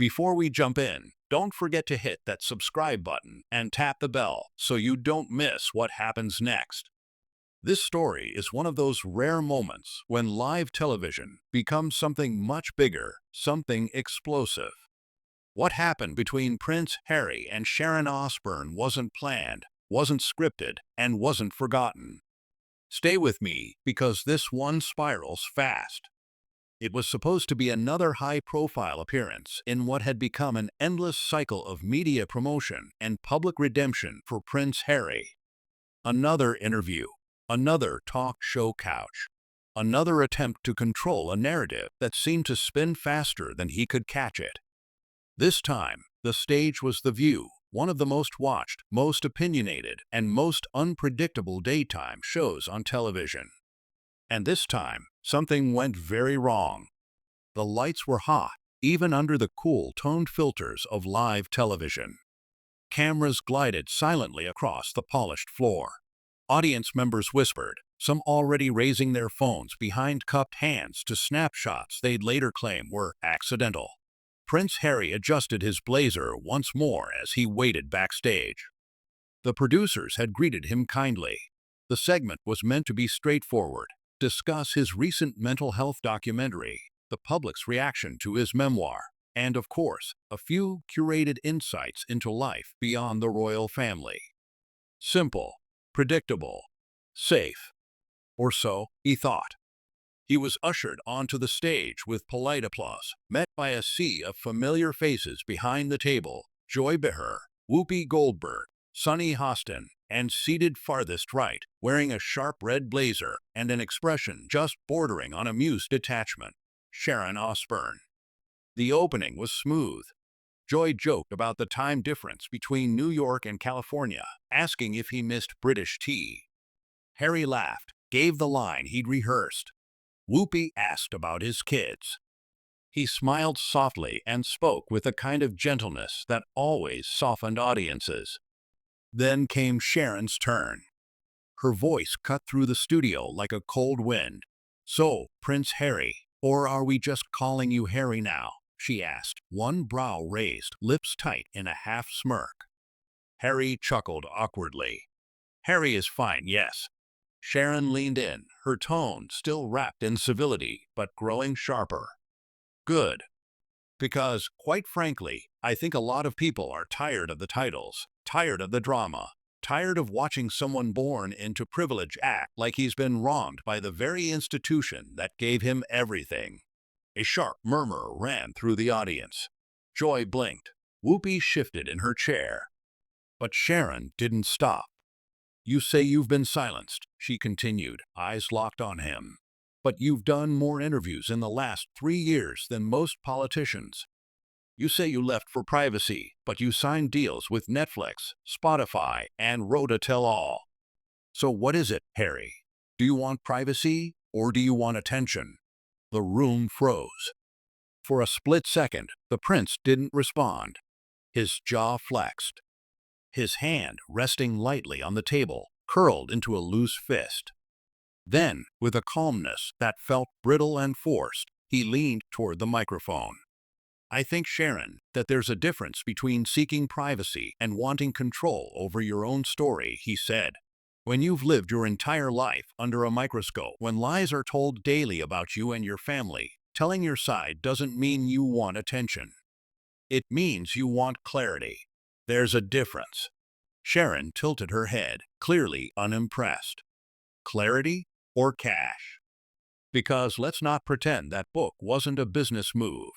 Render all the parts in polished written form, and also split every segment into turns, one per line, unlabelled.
Before we jump in, don't forget to hit that subscribe button and tap the bell so you don't miss what happens next. This story is one of those rare moments when live television becomes something much bigger, something explosive. What happened between Prince Harry and Sharon Osbourne wasn't planned, wasn't scripted, and wasn't forgotten. Stay with me because this one spirals fast. It was supposed to be another high-profile appearance in what had become an endless cycle of media promotion and public redemption for Prince Harry. Another interview, another talk show couch, another attempt to control a narrative that seemed to spin faster than he could catch it. This time, the stage was The View, one of the most watched, most opinionated, and most unpredictable daytime shows on television. And this time, something went very wrong. The lights were hot, even under the cool toned filters of live television. Cameras glided silently across the polished floor. Audience members whispered, some already raising their phones behind cupped hands to snapshots they'd later claim were accidental. Prince Harry adjusted his blazer once more as he waited backstage. The producers had greeted him kindly. The segment was meant to be straightforward, discuss his recent mental health documentary, the public's reaction to his memoir, and, of course, a few curated insights into life beyond the royal family. Simple, predictable, safe. Or so he thought. He was ushered onto the stage with polite applause, met by a sea of familiar faces behind the table: Joy Behar, Whoopi Goldberg, Sunny Hostin, and seated farthest right, wearing a sharp red blazer and an expression just bordering on amused detachment, Sharon Osbourne. The opening was smooth. Joy joked about the time difference between New York and California, asking if he missed British tea. Harry laughed, gave the line he'd rehearsed. Whoopi asked about his kids. He smiled softly and spoke with a kind of gentleness that always softened audiences. Then came Sharon's turn. Her voice cut through the studio like a cold wind. "So, Prince Harry, or are we just calling you Harry now?" she asked, one brow raised, lips tight in a half smirk. Harry chuckled awkwardly. "Harry is fine, yes." Sharon leaned in, her tone still wrapped in civility, but growing sharper. "Good. Because, quite frankly, I think a lot of people are tired of the titles, tired of the drama, tired of watching someone born into privilege act like he's been wronged by the very institution that gave him everything." A sharp murmur ran through the audience. Joy blinked. Whoopi shifted in her chair. But Sharon didn't stop. "You say you've been silenced," she continued, eyes locked on him. "But you've done more interviews in the last 3 years than most politicians. You say you left for privacy, but you signed deals with Netflix, Spotify, and wrote a tell-all. So what is it, Harry? Do you want privacy, or do you want attention?" The room froze. For a split second, the prince didn't respond. His jaw flexed. His hand, resting lightly on the table, curled into a loose fist. Then, with a calmness that felt brittle and forced, he leaned toward the microphone. "I think, Sharon, that there's a difference between seeking privacy and wanting control over your own story," he said. "When you've lived your entire life under a microscope, when lies are told daily about you and your family, telling your side doesn't mean you want attention. It means you want clarity. There's a difference." Sharon tilted her head, clearly unimpressed. "Clarity or cash? Because let's not pretend that book wasn't a business move.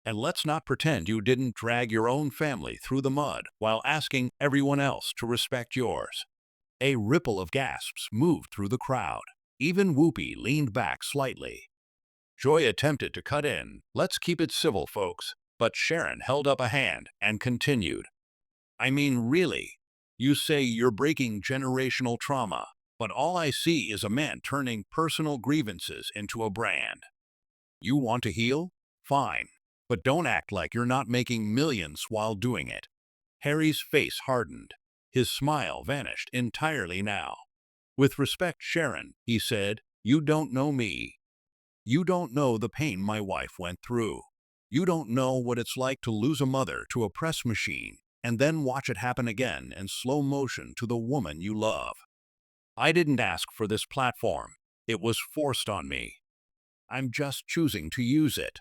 And let's not pretend you didn't drag your own family through the mud while asking everyone else to respect yours." A ripple of gasps moved through the crowd. Even Whoopi leaned back slightly. Joy attempted to cut in, "Let's keep it civil, folks." But Sharon held up a hand and continued. "I mean, really. You say you're breaking generational trauma, but all I see is a man turning personal grievances into a brand. You want to heal? Fine. But don't act like you're not making millions while doing it." Harry's face hardened. His smile vanished entirely now. "With respect, Sharon," he said, "you don't know me. You don't know the pain my wife went through. You don't know what it's like to lose a mother to a press machine and then watch it happen again in slow motion to the woman you love. I didn't ask for this platform. It was forced on me. I'm just choosing to use it.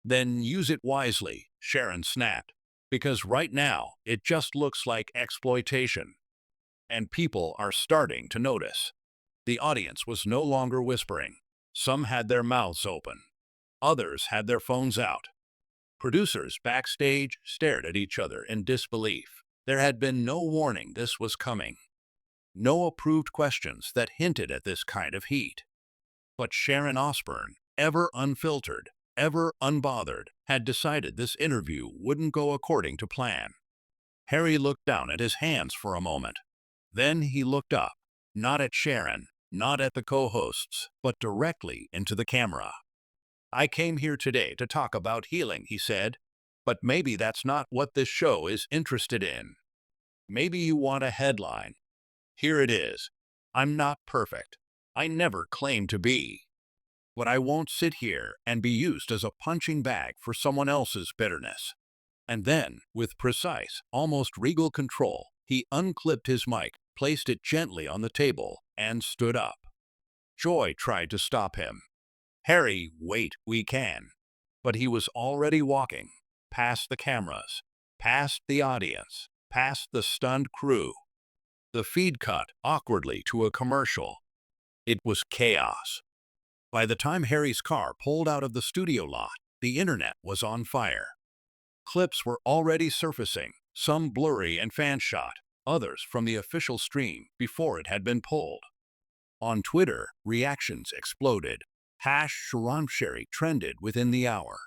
Then use it wisely, Sharon snapped. Because right now, it just looks like exploitation. And people are starting to notice. The audience was no longer whispering. Some had their mouths open. Others had their phones out. Producers backstage stared at each other in disbelief. There had been no warning this was coming. No approved questions that hinted at this kind of heat. But Sharon Osbourne, ever unfiltered, ever unbothered, had decided this interview wouldn't go according to plan. Harry looked down at his hands for a moment. Then he looked up, not at Sharon, not at the co-hosts, but directly into the camera. I came here today to talk about healing, he said, but maybe that's not what this show is interested in. Maybe you want a headline. Here it is. I'm not perfect. I never claimed to be. But I won't sit here and be used as a punching bag for someone else's bitterness. And then, with precise, almost regal control, he unclipped his mic, placed it gently on the table, and stood up. Joy tried to stop him. Harry, wait, we can. But he was already walking, past the cameras, past the audience, past the stunned crew. The feed cut awkwardly to a commercial. It was chaos. By the time Harry's car pulled out of the studio lot, the internet was on fire. Clips were already surfacing, some blurry and fan-shot, others from the official stream before it had been pulled. On Twitter, reactions exploded. #SharonSherry trended within the hour.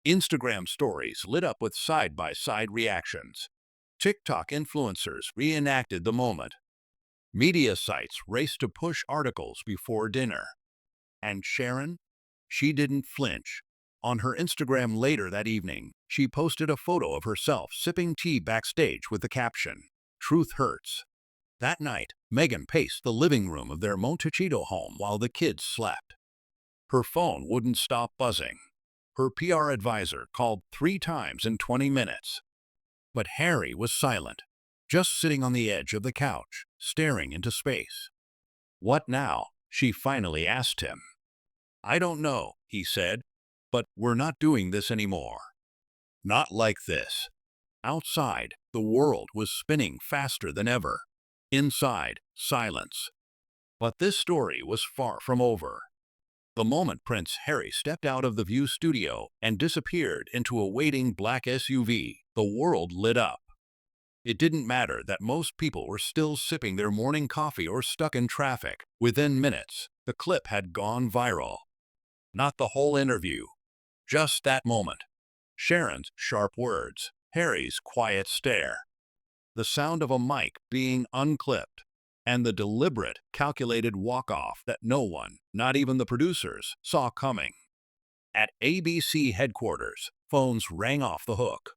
Instagram stories lit up with side-by-side reactions. TikTok influencers reenacted the moment. Media sites raced to push articles before dinner. And Sharon? She didn't flinch. On her Instagram later that evening, she posted a photo of herself sipping tea backstage with the caption, "Truth hurts." That night, Megan paced the living room of their Montecito home while the kids slept. Her phone wouldn't stop buzzing. Her PR advisor called 3 times in 20 minutes. But Harry was silent, just sitting on the edge of the couch, staring into space. "What now?" she finally asked him. "I don't know," he said, "but we're not doing this anymore. Not like this." Outside, the world was spinning faster than ever. Inside, silence. But this story was far from over. The moment Prince Harry stepped out of the View studio and disappeared into a waiting black SUV, the world lit up. It didn't matter that most people were still sipping their morning coffee or stuck in traffic. Within minutes, the clip had gone viral. Not the whole interview. Just that moment. Sharon's sharp words, Harry's quiet stare. The sound of a mic being unclipped, and the deliberate, calculated walk-off that no one, not even the producers, saw coming. At ABC headquarters, phones rang off the hook.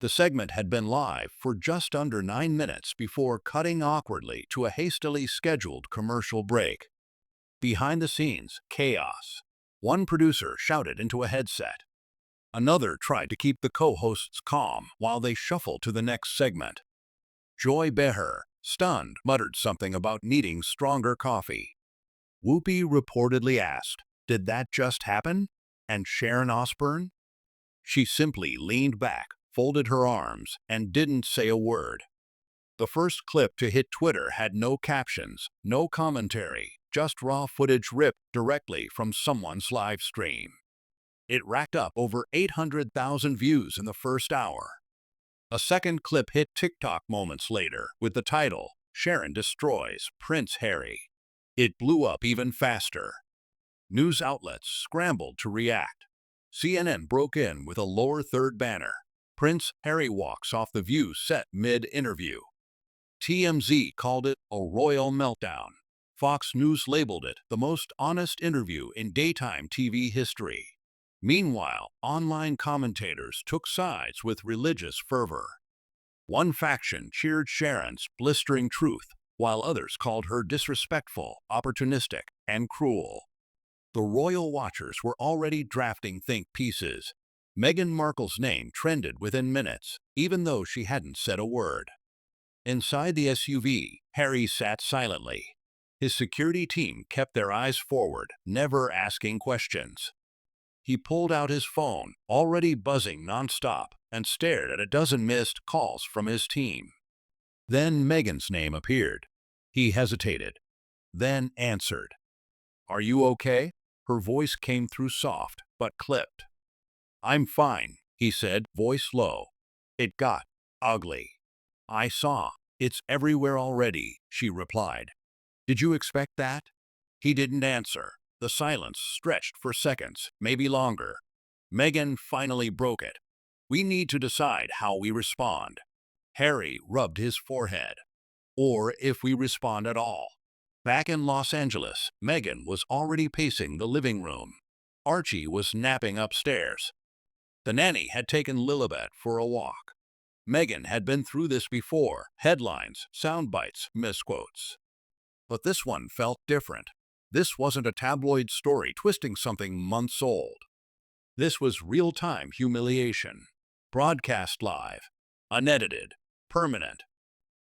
The segment had been live for just under 9 minutes before cutting awkwardly to a hastily scheduled commercial break. Behind the scenes, chaos. One producer shouted into a headset. Another tried to keep the co-hosts calm while they shuffled to the next segment. Joy Behar, stunned, muttered something about needing stronger coffee. Whoopi reportedly asked, "Did that just happen?" And Sharon Osbourne? She simply leaned back, folded her arms, and didn't say a word. The first clip to hit Twitter had no captions, no commentary, just raw footage ripped directly from someone's live stream. It racked up over 800,000 views in the first hour. A second clip hit TikTok moments later with the title, "Sharon Destroys Prince Harry." It blew up even faster. News outlets scrambled to react. CNN broke in with a lower third banner. Prince Harry walks off the View set mid-interview. TMZ called it a royal meltdown. Fox News labeled it the most honest interview in daytime TV history. Meanwhile, online commentators took sides with religious fervor. One faction cheered Sharon's blistering truth, while others called her disrespectful, opportunistic, and cruel. The royal watchers were already drafting think pieces. Meghan Markle's name trended within minutes, even though she hadn't said a word. Inside the SUV, Harry sat silently. His security team kept their eyes forward, never asking questions. He pulled out his phone, already buzzing nonstop, and stared at a dozen missed calls from his team. Then Meghan's name appeared. He hesitated, then answered. "Are you okay?" Her voice came through soft, but clipped. "I'm fine," he said, voice low. "It got ugly." "I saw. It's everywhere already," she replied. "Did you expect that?" He didn't answer. The silence stretched for seconds, maybe longer. Meghan finally broke it. "We need to decide how we respond." Harry rubbed his forehead. "Or if we respond at all." Back in Los Angeles, Meghan was already pacing the living room. Archie was napping upstairs. The nanny had taken Lilibet for a walk. Meghan had been through this before: headlines, sound bites, misquotes. But this one felt different. This wasn't a tabloid story twisting something months old. This was real-time humiliation. Broadcast live. Unedited. Permanent.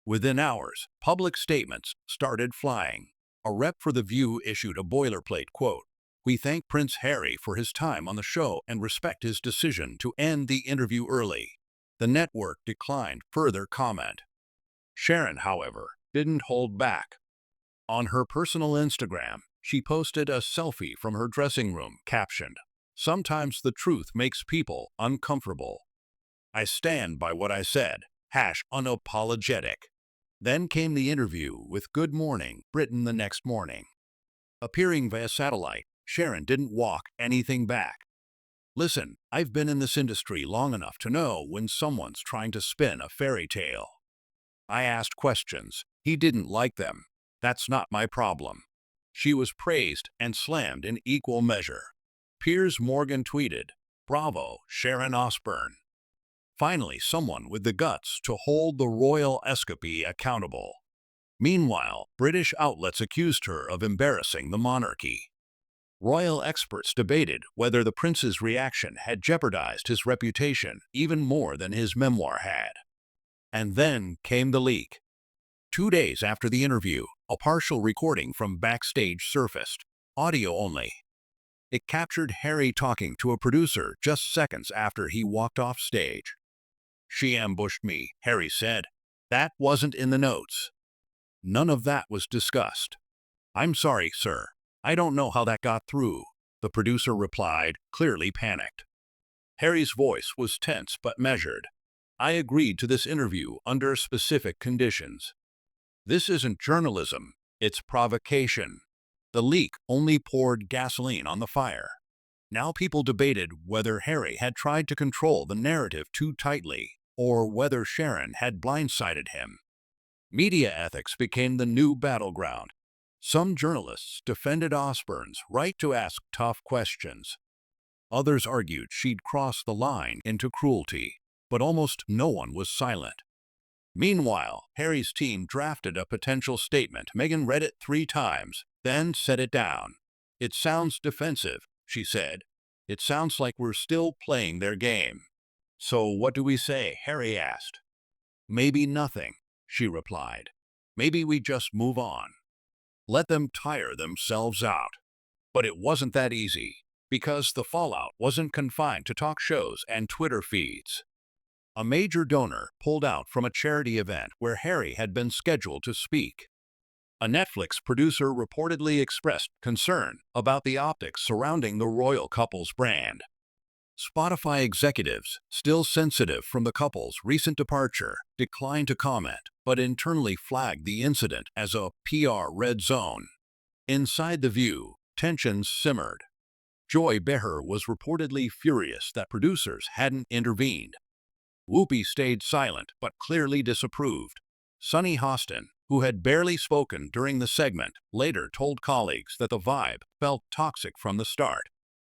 Within hours, public statements started flying. A rep for The View issued a boilerplate quote: "We thank Prince Harry for his time on the show and respect his decision to end the interview early." The network declined further comment. Sharon, however, didn't hold back. On her personal Instagram, she posted a selfie from her dressing room, captioned, "Sometimes the truth makes people uncomfortable. I stand by what I said. #unapologetic." Then came the interview with Good Morning Britain the next morning. Appearing via satellite, Sharon didn't walk anything back. "Listen, I've been in this industry long enough to know when someone's trying to spin a fairy tale. I asked questions. He didn't like them. That's not my problem." She was praised and slammed in equal measure. Piers Morgan tweeted, "Bravo, Sharon Osbourne. Finally someone with the guts to hold the royal escapee accountable." Meanwhile, British outlets accused her of embarrassing the monarchy. Royal experts debated whether the prince's reaction had jeopardized his reputation even more than his memoir had. And then came the leak. 2 days after the interview, a partial recording from backstage surfaced, audio only. It captured Harry talking to a producer just seconds after he walked off stage. "She ambushed me," Harry said. "That wasn't in the notes. None of that was discussed." "I'm sorry, sir. I don't know how that got through," the producer replied, clearly panicked. Harry's voice was tense but measured. "I agreed to this interview under specific conditions. This isn't journalism, it's provocation." The leak only poured gasoline on the fire. Now people debated whether Harry had tried to control the narrative too tightly, or whether Sharon had blindsided him. Media ethics became the new battleground. Some journalists defended Osbourne's right to ask tough questions. Others argued she'd crossed the line into cruelty, but almost no one was silent. Meanwhile, Harry's team drafted a potential statement. Meghan read it 3 times, then set it down. "It sounds defensive," she said. "It sounds like we're still playing their game." "So what do we say?" Harry asked. "Maybe nothing," she replied. "Maybe we just move on. Let them tire themselves out." But it wasn't that easy, because the fallout wasn't confined to talk shows and Twitter feeds. A major donor pulled out from a charity event where Harry had been scheduled to speak. A Netflix producer reportedly expressed concern about the optics surrounding the royal couple's brand. Spotify executives, still sensitive from the couple's recent departure, declined to comment, but internally flagged the incident as a PR red zone. Inside The View, tensions simmered. Joy Behar was reportedly furious that producers hadn't intervened. Whoopi stayed silent but clearly disapproved. Sunny Hostin, who had barely spoken during the segment, later told colleagues that the vibe felt toxic from the start.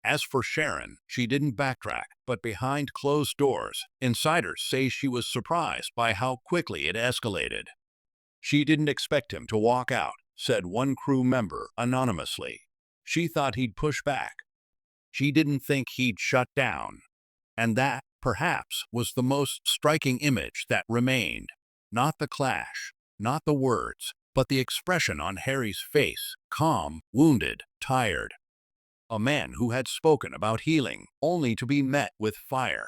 As for Sharon, she didn't backtrack, but behind closed doors, insiders say she was surprised by how quickly it escalated. "She didn't expect him to walk out," said one crew member anonymously. "She thought he'd push back. She didn't think he'd shut down." And that, perhaps, was the most striking image that remained. Not the clash, not the words, but the expression on Harry's face, calm, wounded, tired. A man who had spoken about healing, only to be met with fire.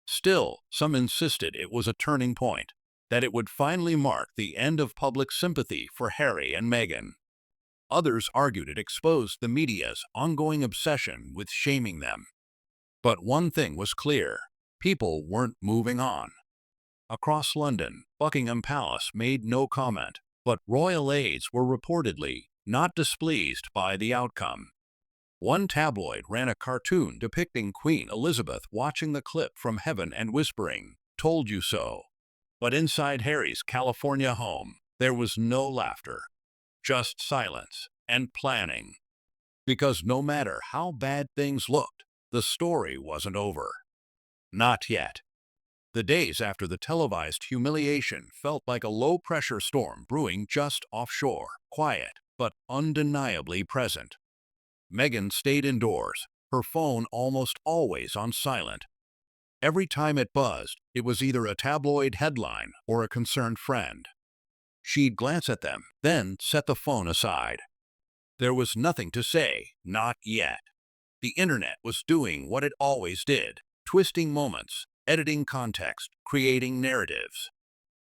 Still, some insisted it was a turning point, that it would finally mark the end of public sympathy for Harry and Meghan. Others argued it exposed the media's ongoing obsession with shaming them. But one thing was clear: people weren't moving on. Across London, Buckingham Palace made no comment, but royal aides were reportedly not displeased by the outcome. One tabloid ran a cartoon depicting Queen Elizabeth watching the clip from heaven and whispering, "Told you so." But inside Harry's California home, there was no laughter, just silence and planning. Because no matter how bad things looked, the story wasn't over. Not yet. The days after the televised humiliation felt like a low-pressure storm brewing just offshore, quiet, but undeniably present. Meghan stayed indoors, her phone almost always on silent. Every time it buzzed, it was either a tabloid headline or a concerned friend. She'd glance at them, then set the phone aside. There was nothing to say, not yet. The internet was doing what it always did, twisting moments, editing context, creating narratives.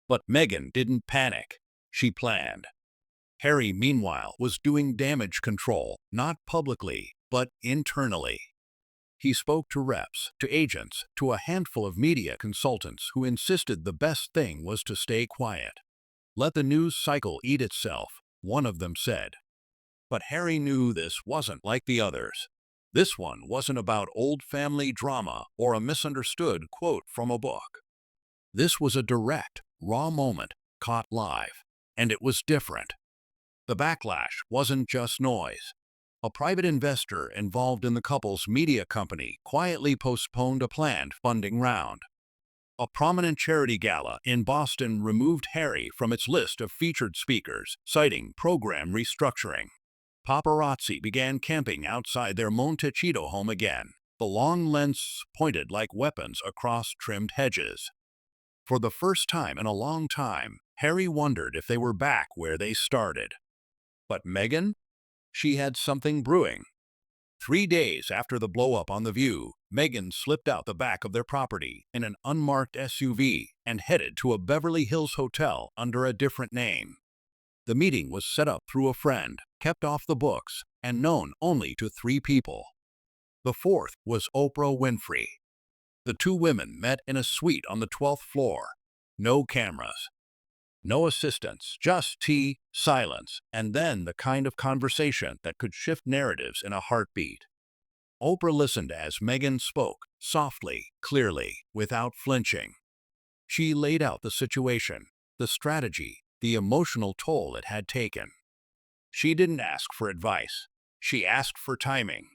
But Meghan didn't panic. She planned. Harry, meanwhile, was doing damage control, not publicly, but internally. He spoke to reps, to agents, to a handful of media consultants who insisted the best thing was to stay quiet. "Let the news cycle eat itself," one of them said. But Harry knew this wasn't like the others. This one wasn't about old family drama or a misunderstood quote from a book. This was a direct, raw moment, caught live. And it was different. The backlash wasn't just noise. A private investor involved in the couple's media company quietly postponed a planned funding round. A prominent charity gala in Boston removed Harry from its list of featured speakers, citing program restructuring. Paparazzi began camping outside their Montecito home again, the long lenses pointed like weapons across trimmed hedges. For the first time in a long time, Harry wondered if they were back where they started. But Meghan? She had something brewing. 3 days after the blow-up on The View, Meghan slipped out the back of their property in an unmarked SUV and headed to a Beverly Hills hotel under a different name. The meeting was set up through a friend, kept off the books, and known only to 3 people. The fourth was Oprah Winfrey. The 2 women met in a suite on the 12th floor. No cameras. No assistants, just tea, silence, and then the kind of conversation that could shift narratives in a heartbeat. Oprah listened as Meghan spoke, softly, clearly, without flinching. She laid out the situation, the strategy, the emotional toll it had taken. She didn't ask for advice. She asked for timing.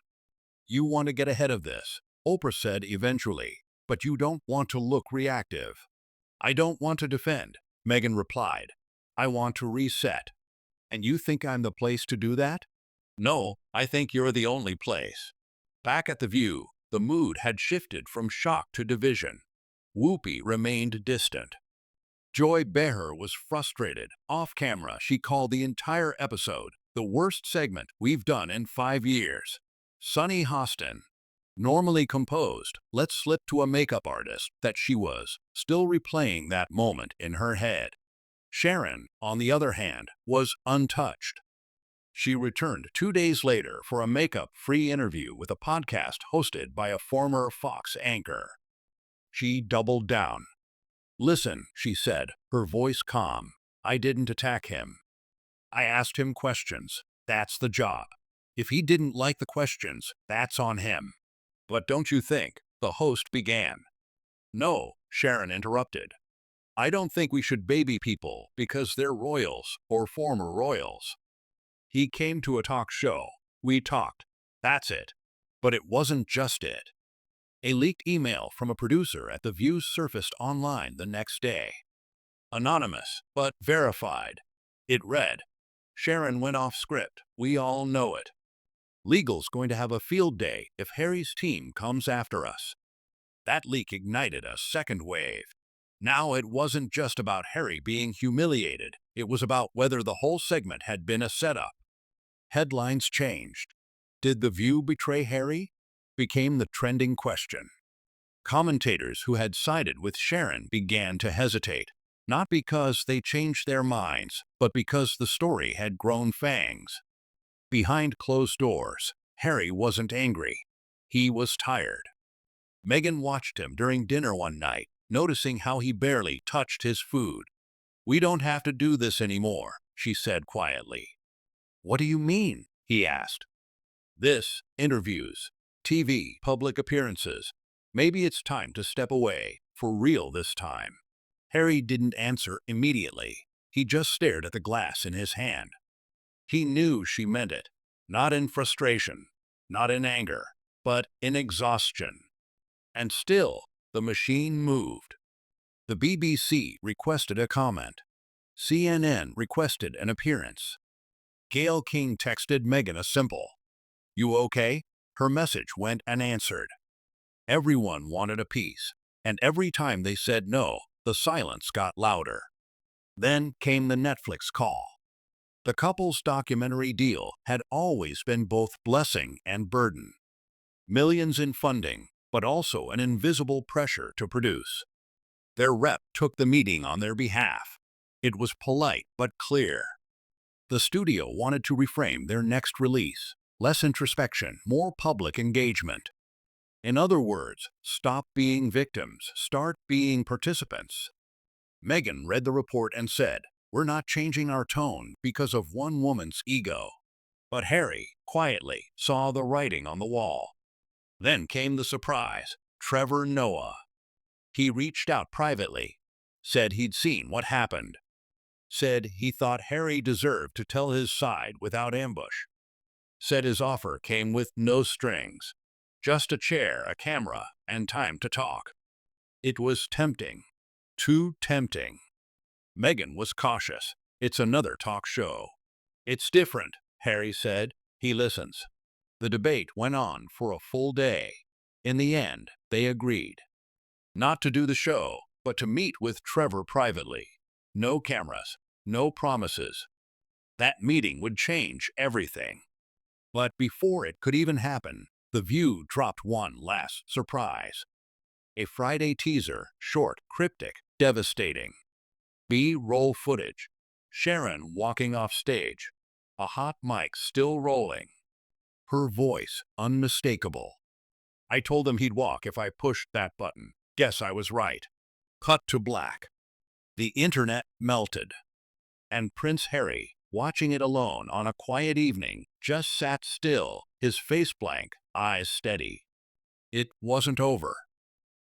"You want to get ahead of this," Oprah said eventually, "but you don't want to look reactive." "I don't want to defend," Meghan replied. "I want to reset." "And you think I'm the place to do that?" "No, I think you're the only place." Back at The View, the mood had shifted from shock to division. Whoopi remained distant. Joy Behar was frustrated. Off camera, she called the entire episode the worst segment we've done in 5 years. Sunny Hostin, normally composed, let slip to a makeup artist that she was still replaying that moment in her head. Sharon, on the other hand, was untouched. She returned 2 days later for a makeup-free interview with a podcast hosted by a former Fox anchor. She doubled down. "Listen," she said, her voice calm. "I didn't attack him. I asked him questions. That's the job. If he didn't like the questions, that's on him." "But don't you think?" the host began. "No," Sharon interrupted. "I don't think we should baby people because they're royals or former royals. He came to a talk show. We talked. That's it." But it wasn't just it. A leaked email from a producer at The View surfaced online the next day. Anonymous, but verified. It read, "Sharon went off script. We all know it. Legal's going to have a field day if Harry's team comes after us." That leak ignited a second wave. Now it wasn't just about Harry being humiliated, it was about whether the whole segment had been a setup. Headlines changed. Did The View betray Harry? Became the trending question. Commentators who had sided with Sharon began to hesitate, not because they changed their minds, but because the story had grown fangs. Behind closed doors, Harry wasn't angry. He was tired. Meghan watched him during dinner one night, noticing how he barely touched his food. "We don't have to do this anymore," she said quietly. "What do you mean?" he asked. "This, interviews, TV, public appearances. Maybe it's time to step away, for real this time." Harry didn't answer immediately. He just stared at the glass in his hand. He knew she meant it, not in frustration, not in anger, but in exhaustion. And still, the machine moved. The BBC requested a comment. CNN requested an appearance. Gayle King texted Meghan a simple, "You okay?" Her message went unanswered. Everyone wanted a piece, and every time they said no, the silence got louder. Then came the Netflix call. The couple's documentary deal had always been both blessing and burden. Millions in funding, but also an invisible pressure to produce. Their rep took the meeting on their behalf. It was polite but clear. The studio wanted to reframe their next release, less introspection, more public engagement. In other words, stop being victims, start being participants. Meghan read the report and said, "We're not changing our tone because of one woman's ego." But Harry, quietly, saw the writing on the wall. Then came the surprise: Trevor Noah. He reached out privately, said he'd seen what happened, said he thought Harry deserved to tell his side without ambush, said his offer came with no strings, just a chair, a camera, and time to talk. It was tempting. Too tempting. Meghan was cautious. "It's another talk show." "It's different," Harry said. "He listens." The debate went on for a full day. In the end, they agreed. Not to do the show, but to meet with Trevor privately. No cameras, no promises. That meeting would change everything. But before it could even happen, The View dropped one last surprise. A Friday teaser, short, cryptic, devastating. B-roll footage. Sharon walking off stage. A hot mic still rolling. Her voice unmistakable. "I told him he'd walk if I pushed that button. Guess I was right." Cut to black. The internet melted. And Prince Harry, watching it alone on a quiet evening, just sat still, his face blank, eyes steady. It wasn't over.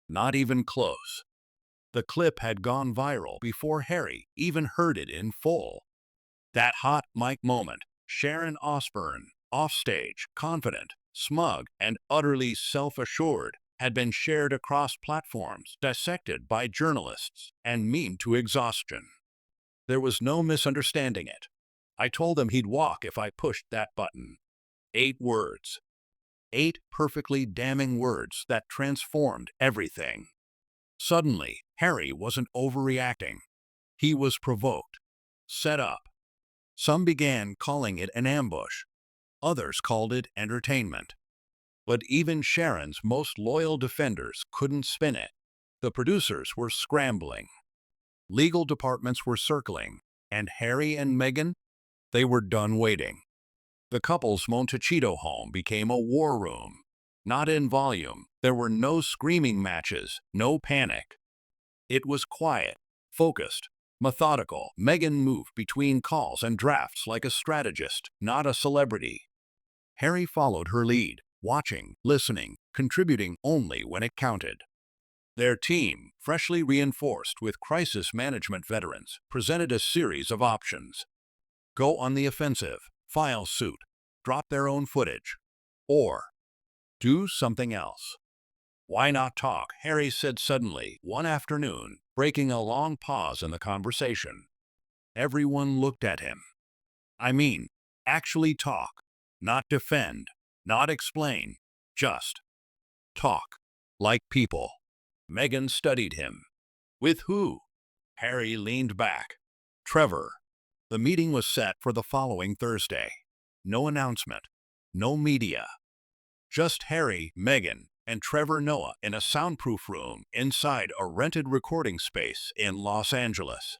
Not even close. The clip had gone viral before Harry even heard it in full. That hot mic moment, Sharon Osbourne, offstage, confident, smug, and utterly self-assured, had been shared across platforms, dissected by journalists, and memed to exhaustion. There was no misunderstanding it. "I told him he'd walk if I pushed that button." 8 words. 8 perfectly damning words that transformed everything. Suddenly, Harry wasn't overreacting. He was provoked. Set up. Some began calling it an ambush. Others called it entertainment. But even Sharon's most loyal defenders couldn't spin it. The producers were scrambling. Legal departments were circling. And Harry and Meghan? They were done waiting. The couple's Montecito home became a war room. Not in volume. There were no screaming matches, no panic. It was quiet, focused, methodical. Meghan moved between calls and drafts like a strategist, not a celebrity. Harry followed her lead, watching, listening, contributing only when it counted. Their team, freshly reinforced with crisis management veterans, presented a series of options. Go on the offensive, file suit, drop their own footage, or do something else. "Why not talk?" Harry said suddenly, one afternoon, breaking a long pause in the conversation. Everyone looked at him. "I mean, actually talk. Not defend, not explain. Just talk. Like people." Meghan studied him. With who? Harry leaned back. Trevor. The meeting was set for the following Thursday. No announcement. No media. Just Harry, Meghan, and Trevor Noah in a soundproof room inside a rented recording space in Los Angeles.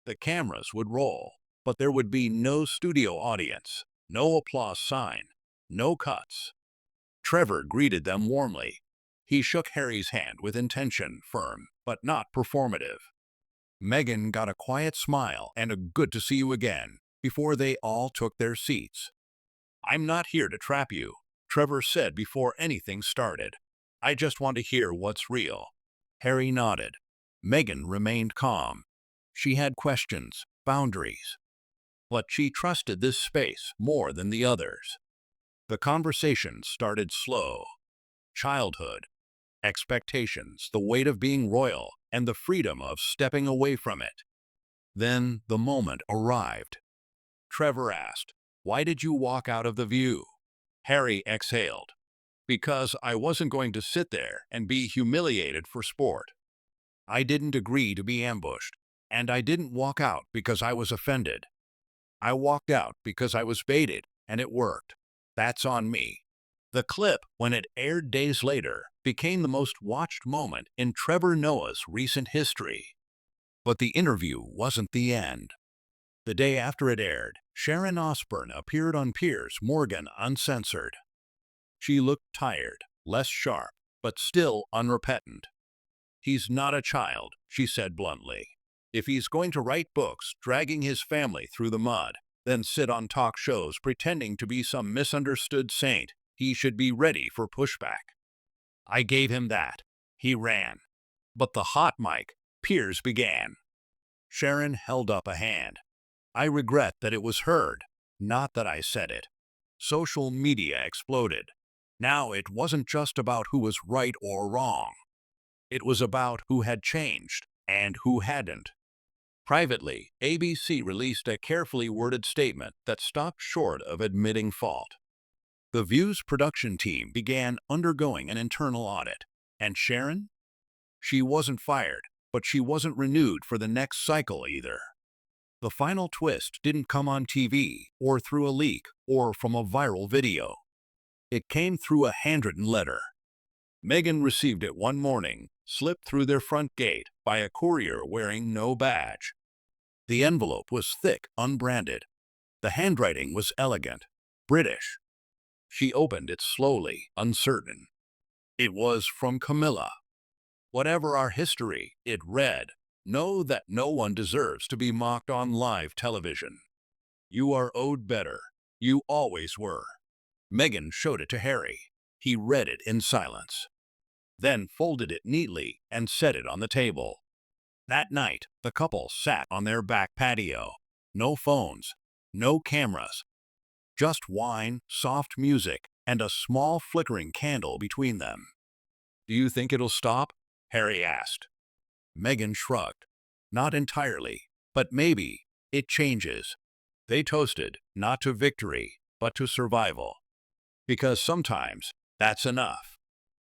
The cameras would roll, but there would be no studio audience, no applause sign, no cuts. Trevor greeted them warmly. He shook Harry's hand with intention, firm, but not performative. Meghan got a quiet smile and a "good to see you again" before they all took their seats. "I'm not here to trap you," Trevor said before anything started. "I just want to hear what's real." Harry nodded. Meghan remained calm. She had questions, boundaries. But she trusted this space more than the others. The conversation started slow. Childhood, expectations, the weight of being royal, and the freedom of stepping away from it. Then the moment arrived. Trevor asked, "Why did you walk out of the View?" Harry exhaled. "Because I wasn't going to sit there and be humiliated for sport. I didn't agree to be ambushed, and I didn't walk out because I was offended. I walked out because I was baited, and it worked. That's on me." The clip, when it aired days later, became the most watched moment in Trevor Noah's recent history. But the interview wasn't the end. The day after it aired, Sharon Osbourne appeared on Piers Morgan Uncensored. She looked tired, less sharp, but still unrepentant. "He's not a child," she said bluntly. "If he's going to write books dragging his family through the mud, then sit on talk shows pretending to be some misunderstood saint, he should be ready for pushback." I gave him that. He ran. But the hot mic, Piers began. Sharon held up a hand. "I regret that it was heard, not that I said it." Social media exploded. Now it wasn't just about who was right or wrong. It was about who had changed and who hadn't. Privately, ABC released a carefully worded statement that stopped short of admitting fault. The View's production team began undergoing an internal audit. And Sharon? She wasn't fired, but she wasn't renewed for the next cycle either. The final twist didn't come on TV, or through a leak, or from a viral video. It came through a handwritten letter. Meghan received it one morning, slipped through their front gate by a courier wearing no badge. The envelope was thick, unbranded. The handwriting was elegant, British. She opened it slowly, uncertain. It was from Camilla. "Whatever our history," it read, "know that no one deserves to be mocked on live television. You are owed better. You always were." Meghan showed it to Harry. He read it in silence, then folded it neatly and set it on the table. That night, the couple sat on their back patio. No phones, no cameras. Just wine, soft music, and a small flickering candle between them. "Do you think it'll stop?" Harry asked. Meghan shrugged. "Not entirely, but maybe. It changes." They toasted, not to victory, but to survival. Because sometimes, that's enough.